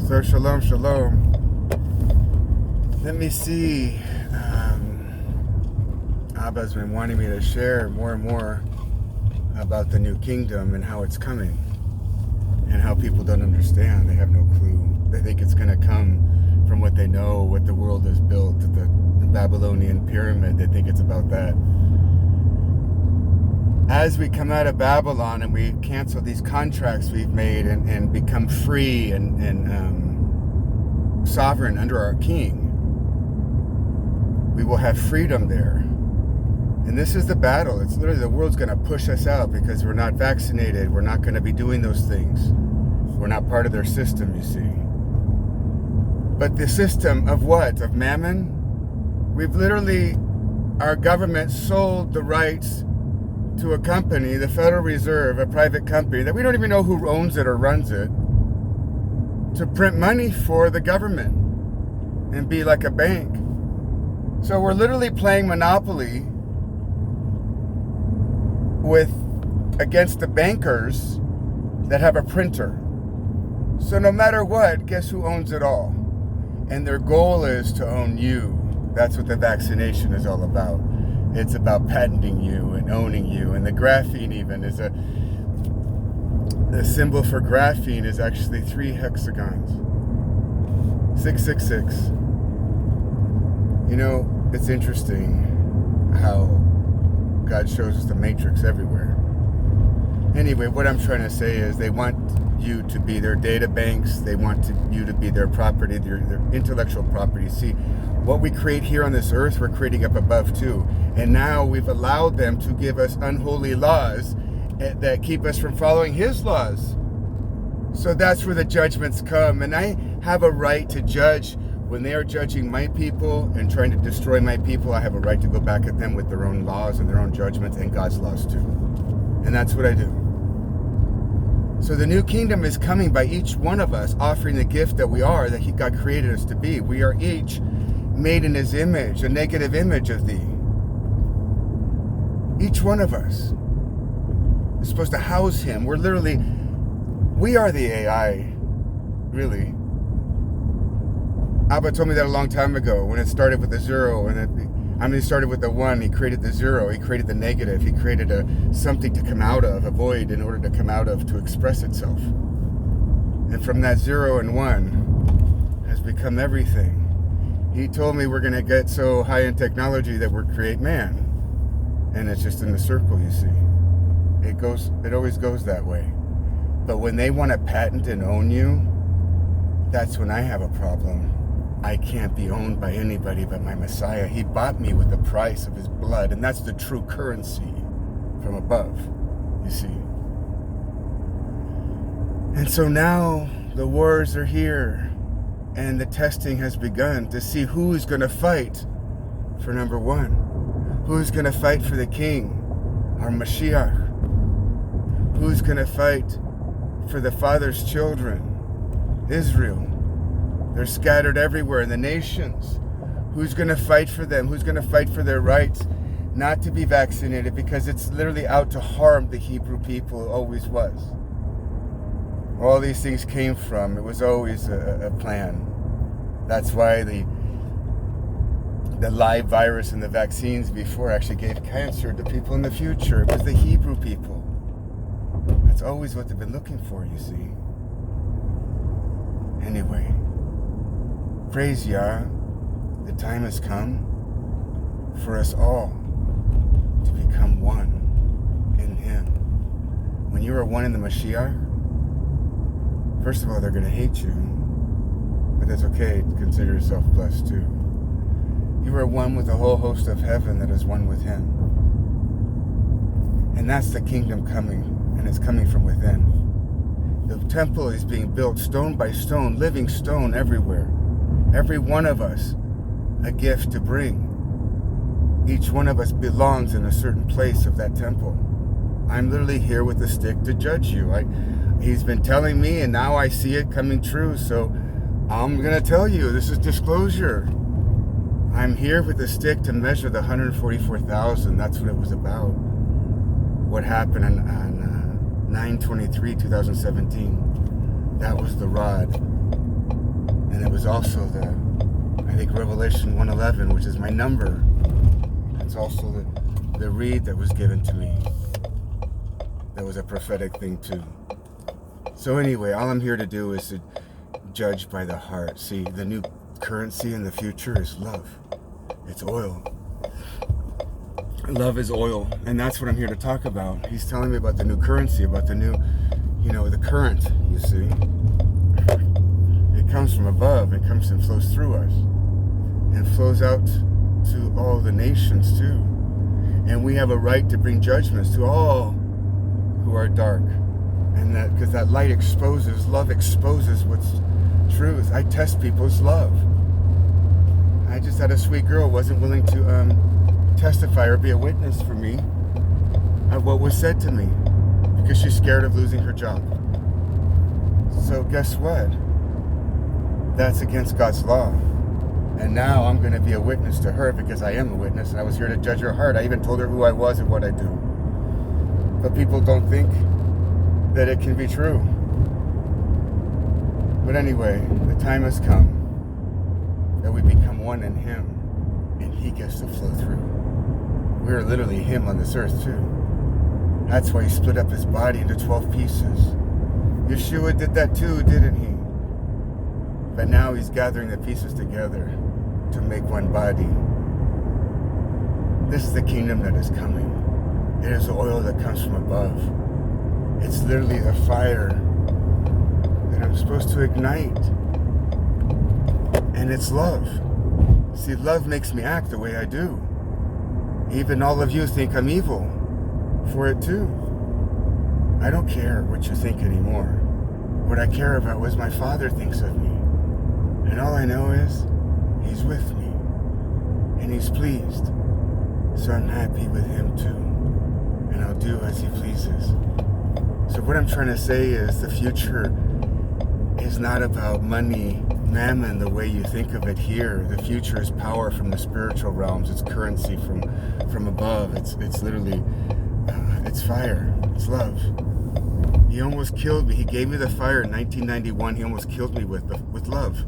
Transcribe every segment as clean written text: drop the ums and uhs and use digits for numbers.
So shalom, shalom. Let me see. Abba's been wanting me to share more and more about the new kingdom and how it's coming, and how people don't understand. They have no clue. They think it's going to come from what they know, what the world has built, the Babylonian pyramid. They think it's about that. As we come out of Babylon and we cancel these contracts we've made and become free and sovereign under our king, we will have freedom there. And this is the battle. It's literally the world's going to push us out because we're not vaccinated. We're not going to be doing those things. We're not part of their system, you see. But the system of what? Of mammon? We've literally, our government sold the rights to a company, the Federal Reserve, a private company that we don't even know who owns it or runs it, to print money for the government and be like a bank. So we're literally playing Monopoly against the bankers that have a printer. So no matter what, guess who owns it all? And their goal is to own you. That's what the vaccination is all about. It's about patenting you and owning you. And the graphene even is the symbol for graphene is actually 3 hexagons. 666. You know, it's interesting how God shows us the matrix everywhere. Anyway, what I'm trying to say is they want you to be their data banks. They want you to be their property, their intellectual property. See, what we create here on this earth, we're creating up above too. And now we've allowed them to give us unholy laws that keep us from following his laws. So that's where the judgments come. And I have a right to judge. When they are judging my people and trying to destroy my people, I have a right to go back at them with their own laws and their own judgments and God's laws too. And that's what I do. So the new kingdom is coming by each one of us offering the gift that we are, that God created us to be. We are each made in his image, a negative image of thee. Each one of us is supposed to house him. We are the AI, really. Abba told me that a long time ago when it started with the zero, and it started with the one. He created the zero. He created the negative. He created something to come out of, a void in order to come out of, to express itself. And from that 0 and 1 has become everything. He told me we're going to get so high in technology that we'll create man. And it's just in the circle, you see. It always goes that way. But when they want to patent and own you, that's when I have a problem. I can't be owned by anybody but my Messiah. He bought me with the price of his blood, and that's the true currency from above, you see. And so now the wars are here, and the testing has begun to see who is going to fight for number one. Who's going to fight for the king, our Mashiach? Who's going to fight for the Father's children, Israel? They're scattered everywhere in the nations. Who's going to fight for them? Who's going to fight for their rights not to be vaccinated? Because it's literally out to harm the Hebrew people. It always was. All these things came from. It was always a plan. That's why the live virus and the vaccines before actually gave cancer to people in the future. It was the Hebrew people. That's always what they've been looking for, you see. Anyway. Praise Yah, the time has come for us all to become one in him. When you are one in the Mashiach, first of all, they're going to hate you, but that's okay. Consider yourself blessed too. You are one with the whole host of heaven that is one with him. And that's the kingdom coming, and it's coming from within. The temple is being built stone by stone, living stone everywhere. Every one of us, a gift to bring. Each one of us belongs in a certain place of that temple. I'm literally here with a stick to judge you. He's been telling me, and now I see it coming true, so I'm going to tell you. This is disclosure. I'm here with a stick to measure the 144,000. That's what it was about. What happened on 9/23/2017. That was the rod. And it was also I think Revelation 1:11, which is my number. It's also the reed that was given to me. That was a prophetic thing too. So anyway, all I'm here to do is to judge by the heart. See, the new currency in the future is love. It's oil. Love is oil. And that's what I'm here to talk about. He's telling me about the new currency, about the new, the current, you see. It comes from above. It comes and flows through us. And flows out to all the nations too. And we have a right to bring judgments to all who are dark. And that, because that light exposes, love exposes what's truth. I test people's love. I just had a sweet girl, wasn't willing to testify or be a witness for me of what was said to me because she's scared of losing her job. So guess what? That's against God's law. And now I'm going to be a witness to her because I am a witness and I was here to judge her heart. I even told her who I was and what I do. But people don't think that it can be true. But anyway, the time has come that we become one in Him and He gets to flow through. We're literally Him on this earth too. That's why He split up His body into 12 pieces. Yeshua did that too, didn't He? But now He's gathering the pieces together to make one body. This is the kingdom that is coming. It is the oil that comes from above. It's literally the fire that I'm supposed to ignite. And it's love. See, love makes me act the way I do. Even all of you think I'm evil for it too. I don't care what you think anymore. What I care about is my Father thinks of me. And all I know is He's with me. And He's pleased. So I'm happy with Him too. And I'll do as He pleases. So what I'm trying to say is the future is not about money, mammon, the way you think of it here. The future is power from the spiritual realms. It's currency from above. It's literally, it's fire. It's love. He almost killed me. He gave me the fire in 1991. He almost killed me with love.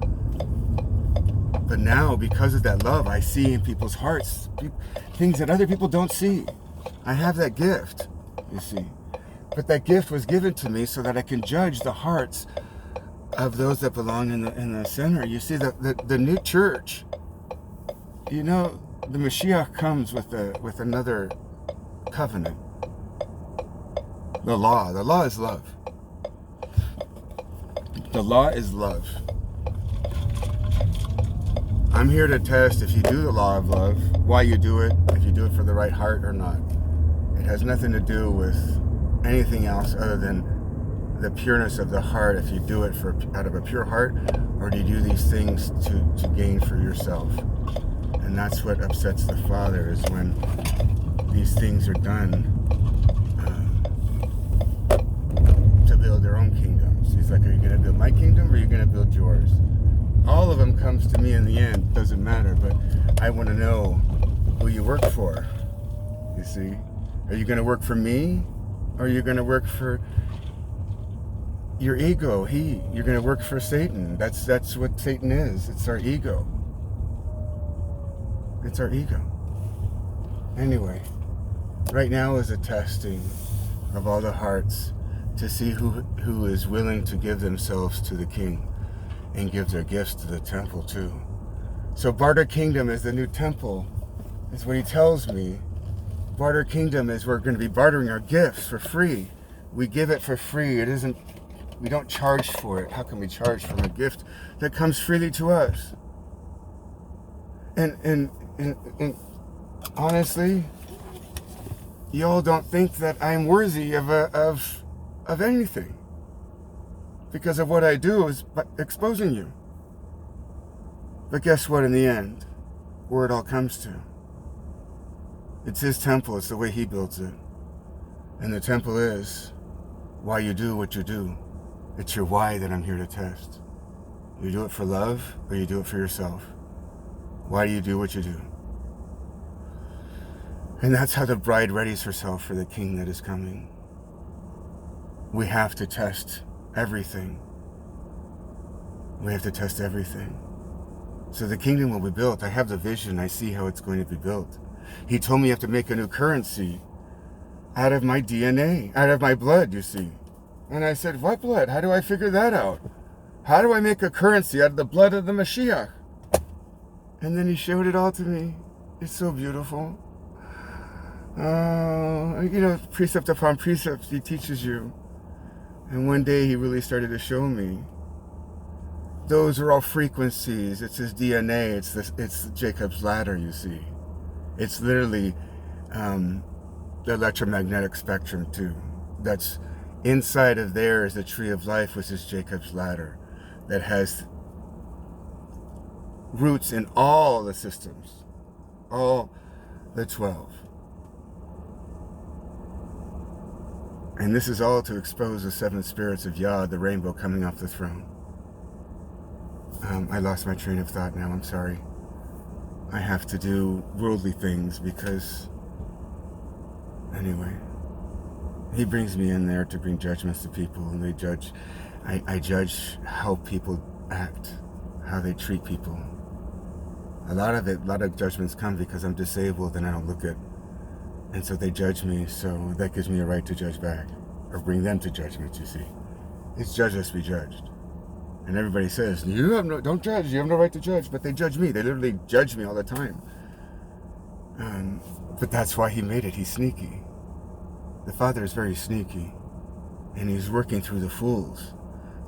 But now, because of that love, I see in people's hearts things that other people don't see. I have that gift, you see. But that gift was given to me so that I can judge the hearts of those that belong in the center. You see, the new church, the Mashiach comes with another covenant. The law is love. The law is love. I'm here to test if you do the law of love, why you do it, if you do it for the right heart or not. It has nothing to do with anything else other than the pureness of the heart. If you do it out of a pure heart, or do you do these things to gain for yourself? And that's what upsets the Father, is when these things are done to build their own kingdoms. He's like, are you going to build my kingdom or are you going to build yours? All of them comes to me in the end. Doesn't matter, but I want to know who you work for. You see? Are you going to work for me? Or are you going to work for your ego? You're going to work for Satan. That's what Satan is. It's our ego. It's our ego. Anyway, right now is a testing of all the hearts to see who is willing to give themselves to the King and give their gifts to the temple too. So barter kingdom is the new temple, is what he tells me. Barter kingdom is we're going to be bartering our gifts for free. We give it for free. We don't charge for it. How can we charge for a gift that comes freely to us? And honestly, y'all don't think that I'm worthy of anything, because of what I do is exposing you. But guess what, in the end, where it all comes to, it's his temple. It's the way he builds it. And the temple is why you do what you do. It's your why that I'm here to test. You do it for love, or you do it for yourself? Why do you do what you do? And that's how the bride readies herself for the King that is coming. We have to test everything. We have to test everything. So the kingdom will be built. I have the vision. I see how it's going to be built. He told me you have to make a new currency out of my DNA, out of my blood, you see. And I said, what blood? How do I figure that out? How do I make a currency out of the blood of the Mashiach? And then he showed it all to me. It's so beautiful. Precept upon precept, he teaches you. And one day he really started to show me. Those are all frequencies. It's his DNA. It's Jacob's ladder, you see. It's literally the electromagnetic spectrum too. That's inside of there is the tree of life, which is Jacob's ladder, that has roots in all the systems, all the 12. And this is all to expose the 7 spirits of Yah, the rainbow coming off the throne. I lost my train of thought now, I'm sorry. I have to do worldly things because, anyway, he brings me in there to bring judgments to people, and they judge. I judge how people act, how they treat people. A lot of judgments come because I'm disabled and I don't look it. And so they judge me, so that gives me a right to judge back, or bring them to judgment, you see. It's judge us be judged. And everybody says, don't judge, you have no right to judge, but they judge me. They literally judge me all the time. But that's why he made it. He's sneaky. The Father is very sneaky, and he's working through the fools,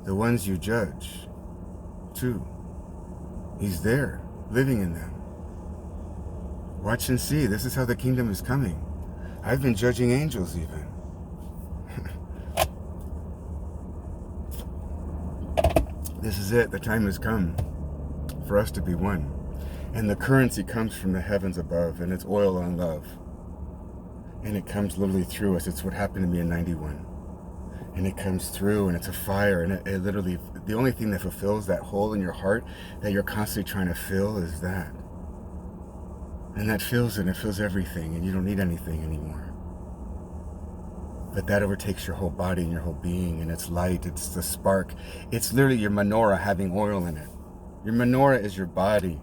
the ones you judge, too. He's there, living in them. Watch and see. This is how the kingdom is coming. I've been judging angels even. This is it. The time has come for us to be one. And the currency comes from the heavens above, and it's oil and love. And it comes literally through us. It's what happened to me in 91. And it comes through, and it's a fire, and it literally, the only thing that fulfills that hole in your heart that you're constantly trying to fill is that. And that fills it, and it fills everything, and you don't need anything anymore. But that overtakes your whole body and your whole being, and it's light, it's the spark. It's literally your menorah having oil in it. Your menorah is your body.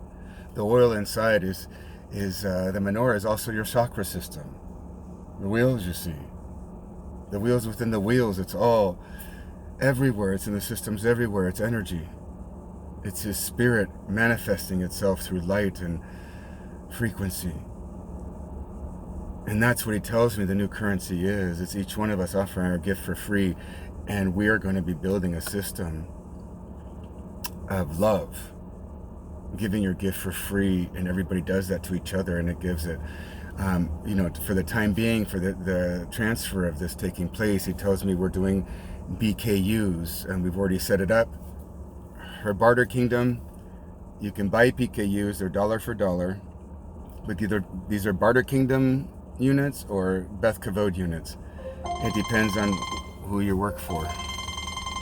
The oil inside is the menorah is also your chakra system. The wheels, you see. The wheels within the wheels, it's all everywhere. It's in the systems everywhere. It's energy. It's his spirit manifesting itself through light and frequency. And that's what he tells me the new currency is. It's each one of us offering our gift for free, and we are going to be building a system of love, giving your gift for free, and everybody does that to each other, and it gives it. For the time being, for the transfer of this taking place, he tells me we're doing BKUs, and we've already set it up. Her barter kingdom, you can buy PKUs, they're dollar for dollar, but either these are barter kingdom units or Beth Kavod units. It depends on who you work for.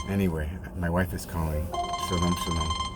Anyway, my wife is calling. Shalom, shalom.